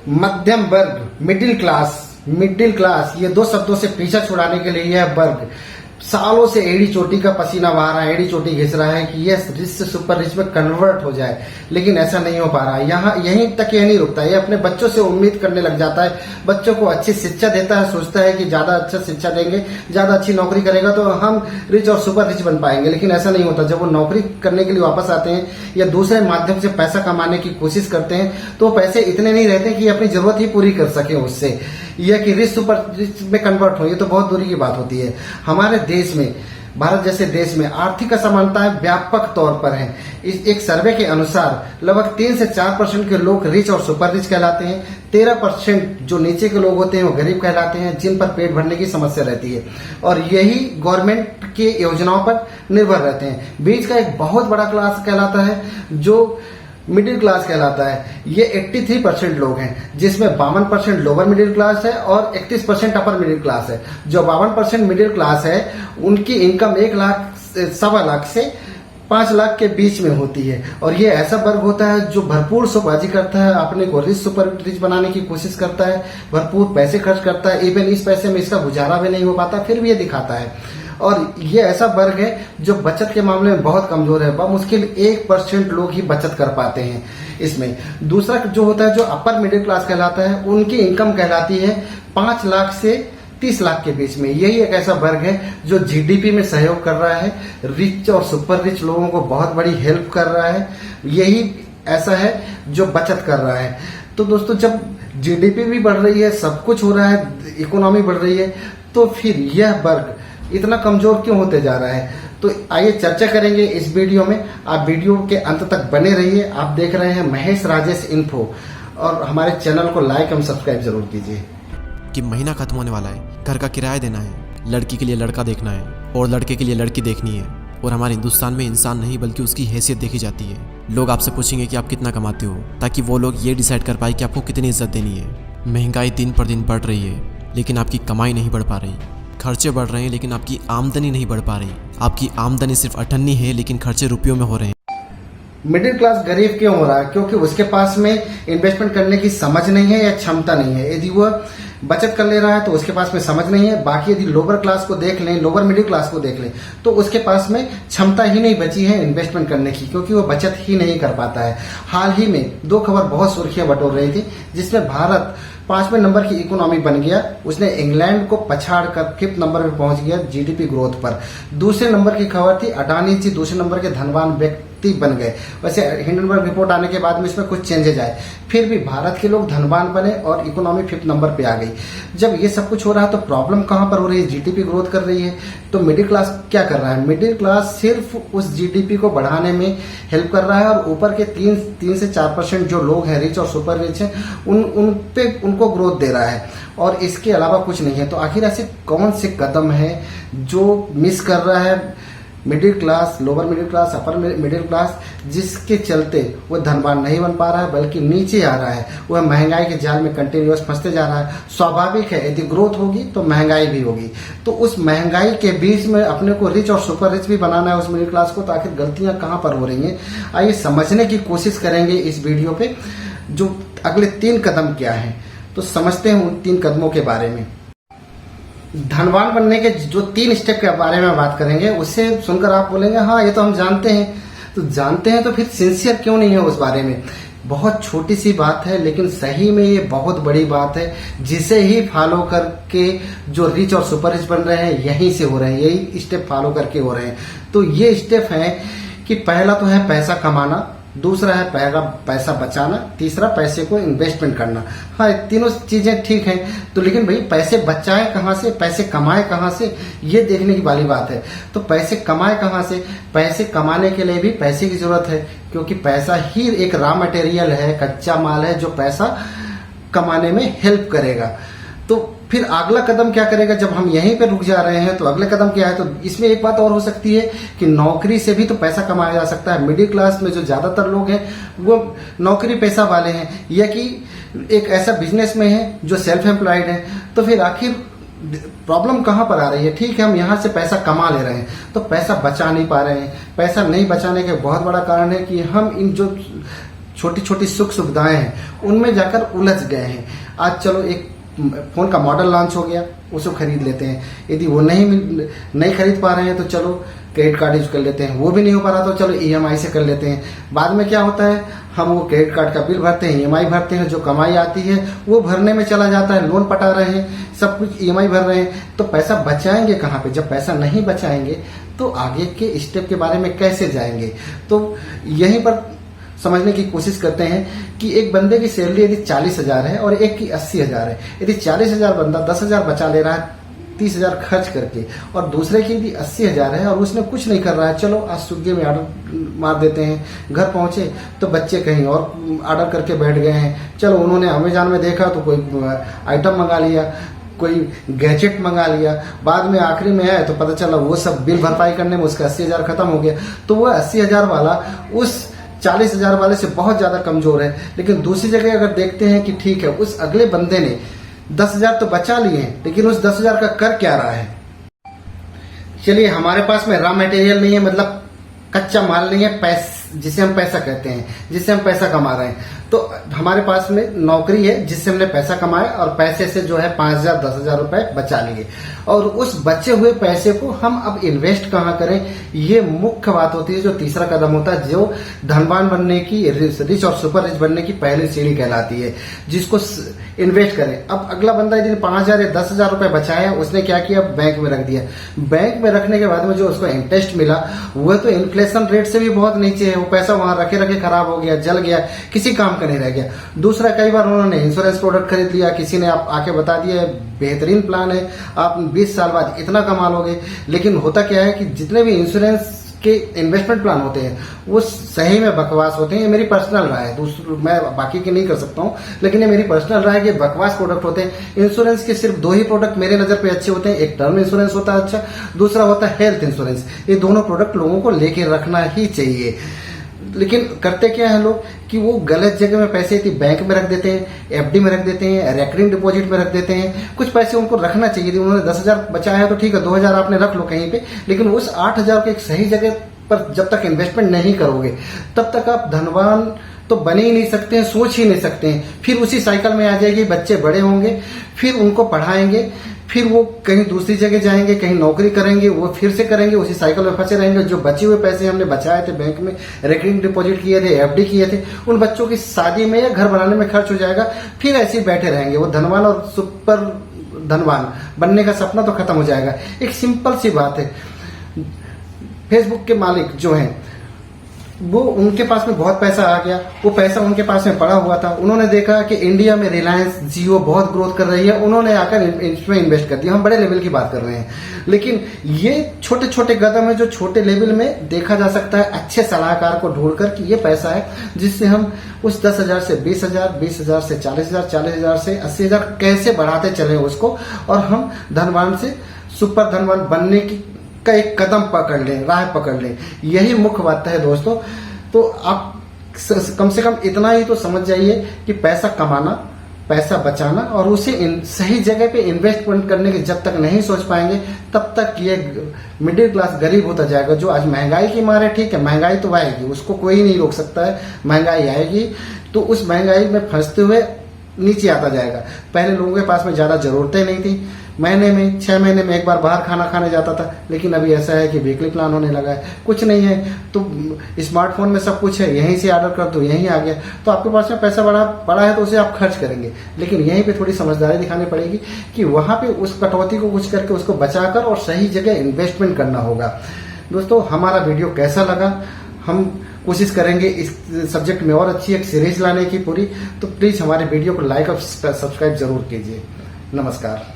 मध्यम वर्ग, middle class, ये दो शब्दों से पीछा छुड़ाने के लिए यह वर्ग सालों से एड़ी चोटी का पसीना बहा रहा है, एड़ी चोटी घिस रहा है कि यह रिच से सुपर रिच में कन्वर्ट हो जाए, लेकिन ऐसा नहीं हो पा रहा है। यहाँ यहीं तक यह नहीं रुकता है, ये अपने बच्चों से उम्मीद करने लग जाता है, बच्चों को अच्छी शिक्षा देता है, सोचता है कि ज्यादा अच्छा शिक्षा देंगे, ज्यादा अच्छी नौकरी करेगा तो हम रिच और सुपर रिच बन पाएंगे, लेकिन ऐसा नहीं होता। जब वो नौकरी करने के लिए वापस आते हैं या दूसरे माध्यम से पैसा कमाने की कोशिश करते हैं तो पैसे इतने नहीं रहते कि अपनी जरूरत ही पूरी कर सके उससे, यह कि रिच सुपर रिच में कन्वर्ट हो, ये तो बहुत दूरी की बात होती है। हमारे देश में, भारत जैसे देश में आर्थिक असमानताएं व्यापक तौर पर हैं। इस एक सर्वे के अनुसार लगभग 3 से 4% के लोग रिच और सुपर रिच कहलाते हैं। 13% जो नीचे के लोग होते हैं वो गरीब कहलाते हैं, जिन पर पेट भरने की समस्या रहती है और यही गवर्नमेंट की योजनाओं पर निर्भर रहते हैं। बीच का एक बहुत बड़ा क्लास कहलाता है जो मिडिल क्लास कहलाता है। ये 83% लोग हैं, जिसमें 52% लोअर मिडिल क्लास है और 31% अपर मिडिल क्लास है। जो 52% मिडिल क्लास है उनकी इनकम 1 लाख, 1.25 लाख से 5 लाख के बीच में होती है और ये ऐसा वर्ग होता है जो भरपूर शोबाजी करता है, अपने को रिच सुपर रिच बनाने की कोशिश करता है, भरपूर पैसे खर्च करता है, इवन इस पैसे में इसका गुजारा भी नहीं हो पाता, फिर भी ये दिखाता है। और ये ऐसा वर्ग है जो बचत के मामले में बहुत कमजोर है, मुश्किल 1% लोग ही बचत कर पाते हैं इसमें। दूसरा जो होता है जो अपर मिडिल क्लास कहलाता है, उनकी इनकम कहलाती है 5 लाख से 30 लाख के बीच में। यही एक ऐसा वर्ग है जो जीडीपी में सहयोग कर रहा है, रिच और सुपर रिच लोगों को बहुत बड़ी हेल्प कर रहा है, यही ऐसा है जो बचत कर रहा है। तो दोस्तों, जब जीडीपी भी बढ़ रही है, सब कुछ हो रहा है, इकोनॉमी बढ़ रही है, तो फिर यह वर्ग इतना कमजोर क्यों होते जा रहा है? तो आइए चर्चा करेंगे इस वीडियो में। आप वीडियो के अंत तक बने रहिए। आप देख रहे हैं महेश राजेश इन्फो और हमारे चैनल को लाइक एवं सब्सक्राइब जरूर कीजिए। कि महीना खत्म होने वाला है, घर का किराया देना है, लड़की के लिए लड़का देखना है और लड़के के लिए लड़की देखनी है। और हमारे हिंदुस्तान में इंसान नहीं बल्कि उसकी हैसियत देखी जाती है। लोग आपसे पूछेंगे कि आप कितना कमाते हो, ताकि वो लोग ये डिसाइड कर पाए कि आपको कितनी इज्जत देनी है। महंगाई दिन पर दिन बढ़ रही है, लेकिन आपकी कमाई नहीं बढ़ पा रही। खर्चे बढ़ रहे हैं लेकिन आपकी आमदनी नहीं बढ़ पा रही। आपकी आमदनी सिर्फ 58 है लेकिन खर्चे रुपयों में हो रहे हैं। मिडिल क्लास गरीब क्यों हो रहा है? क्योंकि उसके पास में इन्वेस्टमेंट करने की समझ नहीं है या क्षमता नहीं है। यदि वह बचत कर ले रहा है तो उसके पास में समझ नहीं है। बाकी यदि लोअर क्लास को देख लें, लोअर मिडिल क्लास को देख लें, तो उसके पास में क्षमता ही नहीं बची है इन्वेस्टमेंट करने की, क्योंकि वो बचत ही नहीं कर पाता है। हाल ही में 2 खबर बहुत सुर्खियां बटोर रही थी, जिसमें भारत 5वें नंबर की इकोनॉमी बन गया। उसने इंग्लैंड को पछाड़ कर 5th नंबर पर पहुंच गया जीडीपी ग्रोथ पर। दूसरे नंबर की खबर थी अडानी जी दूसरे नंबर के धनवान व्यक्ति बन गए। वैसे हिंडनबर्ग रिपोर्ट आने के बाद में इसमें कुछ चेंजेज आए, फिर भी भारत के लोग धनवान बने और इकोनॉमी 5th नंबर पे आ गई। जब ये सब कुछ हो रहा है तो प्रॉब्लम कहां पर हो रही है? जीडीपी ग्रोथ कर रही है, तो मिडिल क्लास क्या कर रहा है? मिडिल क्लास सिर्फ उस जीडीपी को बढ़ाने में हेल्प कर रहा है और ऊपर के 3 से 4% जो लोग हैं रिच और सुपर रिच हैं उनको ग्रोथ दे रहा है और इसके अलावा कुछ नहीं है। तो आखिर ऐसे कौन से कदम है जो मिस कर रहा है middle class, lower middle class, upper middle class, जिसके चलते वह धनवान नहीं बन पा रहा है बल्कि नीचे आ रहा है? वह महंगाई के जाल में कंटिन्यूअस फंसते जा रहा है। स्वाभाविक है, यदि ग्रोथ होगी तो महंगाई भी होगी। तो उस महंगाई के बीच में अपने को रिच और सुपर रिच भी बनाना है उस मिडिल क्लास को, तो आखिर गलतियां कहां पर हो रही हैं? आइए समझने की कोशिश करेंगे इस वीडियो पे। जो अगले 3 कदम क्या है, तो समझते हैं उन 3 कदमों के बारे में। धनवान बनने के जो 3 स्टेप के बारे में बात करेंगे, उससे सुनकर आप बोलेंगे हाँ ये तो हम जानते हैं। तो जानते हैं तो फिर सिंसियर क्यों नहीं है उस बारे में? बहुत छोटी सी बात है लेकिन सही में ये बहुत बड़ी बात है, जिसे ही फॉलो करके जो रिच और सुपर रिच बन रहे हैं यहीं से हो रहे हैं, यही स्टेप फॉलो करके हो रहे हैं। तो ये स्टेप है कि पहला तो है पैसा कमाना, दूसरा है पैसा बचाना, तीसरा पैसे को इन्वेस्टमेंट करना। हाँ, तीनों चीजें ठीक हैं, तो लेकिन भाई पैसे बचाए कहाँ से, पैसे कमाए कहाँ से, ये देखने की वाली बात है। तो पैसे कमाए कहाँ से? पैसे कमाने के लिए भी पैसे की जरूरत है, क्योंकि पैसा ही एक रॉ मटेरियल है, कच्चा माल है जो पैसा कमाने में हेल्प करेगा। तो फिर अगला कदम क्या करेगा? जब हम यहीं पे रुक जा रहे हैं तो अगले कदम क्या है? तो इसमें एक बात और हो सकती है कि नौकरी से भी तो पैसा कमाया जा सकता है। मिडिल क्लास में जो ज्यादातर लोग हैं वो नौकरी पेशा वाले हैं या कि एक ऐसा बिजनेस में है जो सेल्फ एम्प्लॉयड है। तो फिर आखिर प्रॉब्लम कहां पर आ रही है? ठीक है, हम यहां से पैसा कमा ले रहे हैं तो पैसा बचा नहीं पा रहे हैं। पैसा नहीं बचाने का बहुत बड़ा कारण है कि हम इन जो छोटी छोटी सुख सुविधाएं हैं उनमें जाकर उलझ गए हैं। आज चलो एक फोन का मॉडल लॉन्च हो गया, उसको खरीद लेते हैं। यदि वो नहीं खरीद पा रहे हैं तो चलो क्रेडिट कार्ड यूज कर लेते हैं, वो भी नहीं हो पा रहा तो चलो EMI से कर लेते हैं। बाद में क्या होता है, हम वो क्रेडिट कार्ड का बिल भरते हैं, EMI भरते हैं, जो कमाई आती है वो भरने में चला जाता है, लोन पटा रहे हैं, सब कुछ EMI भर रहे हैं, तो पैसा बचाएंगे कहाँ पे? जब पैसा नहीं बचाएंगे तो आगे के स्टेप के बारे में कैसे जाएंगे? तो यहीं पर समझने की कोशिश करते हैं कि एक बंदे की सैलरी यदि 40,000 है और एक की 80,000 है, यदि 40,000 बंदा 10,000 बचा ले रहा है 30,000 खर्च करके, और दूसरे की यदि 80,000 है और उसने कुछ नहीं कर रहा है, चलो आज स्विगी में ऑर्डर मार देते हैं, घर पहुंचे तो बच्चे कहीं और ऑर्डर करके बैठ गए हैं, चलो उन्होंने अमेजॉन में देखा तो कोई आइटम मंगा लिया, कोई गैजेट मंगा लिया, बाद में आखिरी में आया तो पता चला वो सब बिल भरपाई करने में उसका 80,000 खत्म हो गया। तो वह 80,000 वाला उस 40,000 वाले से बहुत ज्यादा कमजोर है। लेकिन दूसरी जगह अगर देखते हैं कि ठीक है, उस अगले बंदे ने 10,000 तो बचा लिए हैं, लेकिन उस 10,000 का कर क्या रहा है? चलिए, हमारे पास में रॉ मटेरियल नहीं है, मतलब कच्चा माल नहीं है, जिसे हम पैसा कहते हैं, जिससे हम पैसा कमा रहे हैं। तो हमारे पास में नौकरी है जिससे हमने पैसा कमाया और पैसे से जो है 5,000 10,000 रुपए बचा लिए, और उस बचे हुए पैसे को हम अब इन्वेस्ट कहाँ करें, ये मुख्य बात होती है। जो तीसरा कदम होता है, जो धनवान बनने की, रिच और सुपर रिच बनने की पहली सीढ़ी कहलाती है, जिसको इन्वेस्ट करें। अब अगला बंदा यदि 5,000 या 10,000 रुपए बचाया, उसने क्या किया, बैंक में रख दिया। बैंक में रखने के बाद में जो उसको इंटरेस्ट मिला वह तो इन्फ्लेशन रेट से भी बहुत नीचे है। वो पैसा वहां रखे रखे खराब हो गया, जल गया, किसी काम का नहीं रह गया। दूसरा, कई बार उन्होंने इंश्योरेंस प्रोडक्ट खरीद लिया, किसी ने आप आके बता दिया बेहतरीन प्लान है, आप 20 साल बाद इतना कमा लोगे। लेकिन होता क्या है कि जितने भी इंश्योरेंस के इन्वेस्टमेंट प्लान होते हैं वो सही में बकवास होते हैं। ये मेरी पर्सनल राय है, मैं बाकी की नहीं कर सकता हूं, लेकिन ये मेरी पर्सनल राय है कि बकवास प्रोडक्ट होते हैं। इंश्योरेंस के सिर्फ 2 ही प्रोडक्ट मेरे नजर पे अच्छे होते हैं, एक टर्म इंश्योरेंस होता है अच्छा, दूसरा होता है हेल्थ इंश्योरेंस। ये दोनों प्रोडक्ट लोगों को लेके रखना ही चाहिए। लेकिन करते क्या है लोग कि वो गलत जगह में पैसे बैंक में रख देते हैं, FD में रख देते हैं, रेकरिंग डिपॉजिट में रख देते हैं। कुछ पैसे उनको रखना चाहिए थी, उन्होंने 10,000 बचाया है तो ठीक है, 2,000 आपने रख लो कहीं पे, लेकिन उस 8,000 को एक सही जगह पर जब तक इन्वेस्टमेंट नहीं करोगे तब तक आप धनवान तो बने ही नहीं सकते हैं, सोच ही नहीं सकते हैं। फिर उसी साइकिल में आ जाएगी, बच्चे बड़े होंगे, फिर उनको पढ़ाएंगे, फिर वो कहीं दूसरी जगह जाएंगे, कहीं नौकरी करेंगे, वो फिर से करेंगे, उसी साइकिल में फंसे रहेंगे। जो बचे हुए पैसे हमने बचाए थे बैंक में, रेकरिंग डिपॉजिट किए थे, FD किए थे, उन बच्चों की शादी में या घर बनाने में खर्च हो जाएगा, फिर ऐसे ही बैठे रहेंगे। वो धनवान और सुपर धनवान बनने का सपना तो खत्म हो जाएगा। एक सिंपल सी बात है, फेसबुक के मालिक जो हैं वो, उनके पास में बहुत पैसा आ गया, वो पैसा उनके पास में पड़ा हुआ था, उन्होंने देखा कि इंडिया में रिलायंस जियो बहुत ग्रोथ कर रही है, उन्होंने आकर इसमें इन्वेस्ट कर दिया। हम बड़े लेवल की बात कर रहे हैं, लेकिन ये छोटे छोटे कदम है जो छोटे लेवल में देखा जा सकता है, अच्छे सलाहकार को ढूंढकर कि ये पैसा है जिससे हम उस 10,000 से 20,000, 20,000 से 40,000, 40,000 से 80,000 कैसे बढ़ाते चले उसको, और हम धनवान से सुपर धनवान बनने की का एक कदम पकड़ लें, राह पकड़ लें। यही मुख्य बात है दोस्तों। तो आप कम से कम इतना ही तो समझ जाइए कि पैसा कमाना, पैसा बचाना और उसे सही जगह पे इन्वेस्टमेंट करने की जब तक नहीं सोच पाएंगे तब तक ये मिडिल क्लास गरीब होता जाएगा। जो आज महंगाई की मार है, ठीक है, महंगाई तो आएगी, उसको कोई नहीं रोक सकता है, महंगाई आएगी, तो उस महंगाई में फंसते हुए नीचे आता जाएगा। पहले लोगों के पास में ज्यादा जरूरतें नहीं थी, महीने में 6 महीने में एक बार बाहर खाना खाने जाता था, लेकिन अभी ऐसा है कि वीकली प्लान होने लगा है। कुछ नहीं है तो स्मार्टफोन में सब कुछ है, यहीं से ऑर्डर कर दो, यहीं आ गया, तो आपके पास में पैसा पड़ा है तो उसे आप खर्च करेंगे। लेकिन यहीं पे थोड़ी समझदारी दिखानी पड़ेगी कि वहां पे उस कटौती को कुछ करके उसको बचाकर और सही जगह इन्वेस्टमेंट करना होगा। दोस्तों, हमारा वीडियो कैसा लगा, हम कोशिश करेंगे इस सब्जेक्ट में और अच्छी एक सीरीज लाने की पूरी, तो प्लीज हमारे वीडियो को लाइक और सब्सक्राइब जरूर कीजिए। नमस्कार।